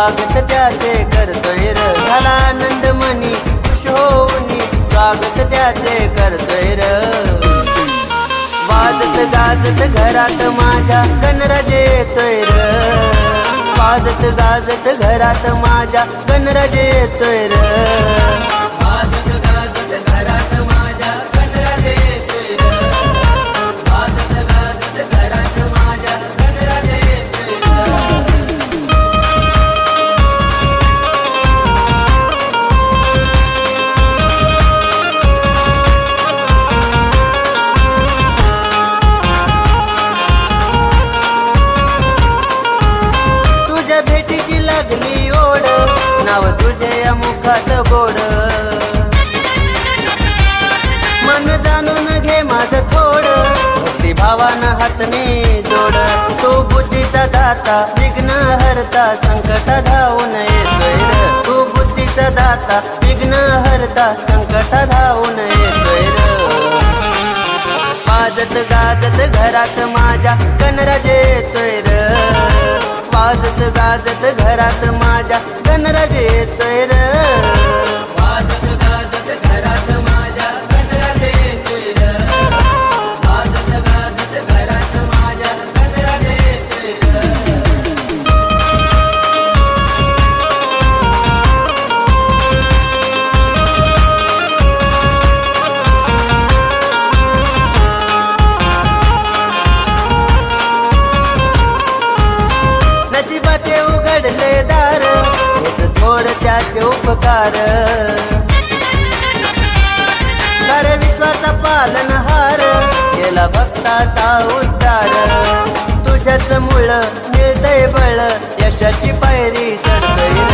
स्वागत त्याचे करतोय र झाला आनंद मनी खुश होऊनी स्वागत त्याचे करतोय र वाजत गाजत घरात माझ्या गणराज येतोय र वाजत गाजत घरात माझ्या गणराज येतोय र वाजत गाजत घरात माझ्या गणराज येतोय र वाजत गाजत घरात माझ्या गणराज येतोय र तुझ्या भेटीची लागली ओढ नाव तुझे या मुखात गोड मन जाणून घे माझं थोड भक्ती भावानं हातने जोड तू बुद्धीचा दाता विघ्न हरता संकट धावून येतोय र तू बुद्धीचा दाता विघ्न हरता संकट धावून येतोय र वाजत गाजत घरात माझ्या गणराज येतोय र वाजत गाजत घरात माझ्या गणराज येतोय र वाजत गाजत घरात माझ्या गणराज येतोय र वाजत गाजत घरात माझ्या गणराज येतोय र नशिबाचे उघडले दार थोर त्याचे उपकार सारे विश्वाचा पालनहार केला भक्ताचा उद्धार तुझ्याच मुळ मिळतय बळ यशाची पायरी चढतोय र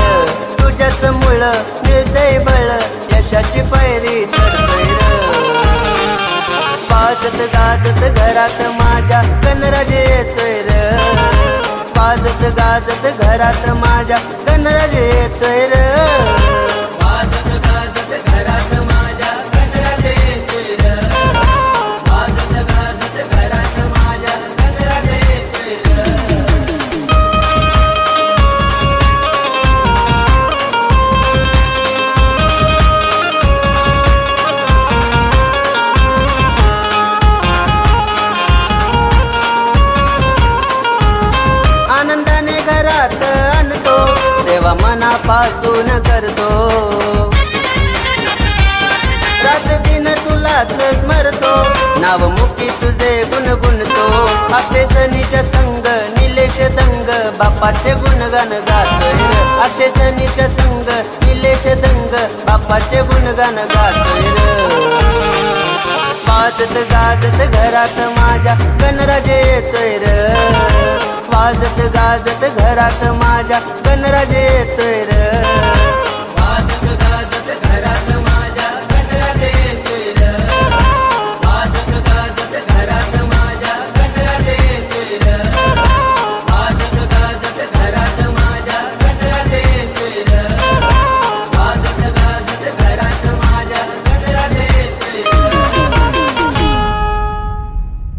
तुझ्याच मुळ मिळतय बळ यशाची पायरी चढतोय र वाजत गाजत घरात माझ्या गणराज येतोय र वाजत गाजत घरात माझ्या गणराज येतोय र वाजत गाजत घरात माझ्या गणराज येतोय र वाजत गाजत घरात माझ्या गणराज येतोय र आनंदाने घरात आणतो सेवा मनापासून करतो रात दिन तुलाच स्मरतो नाव मुक्ती तुझे गुणगुणतो अक्षय सनीच्या संग निलेश दंग बापाचे गुणगान गातोय र अक्षय सनीच्या संग निलेश दंग बापाचे गुणगान गातोय र वाजत गाजत घरात माझ्या गणराज येतोय र वाजत गाजत घरात माझ्या गणराज येतोय र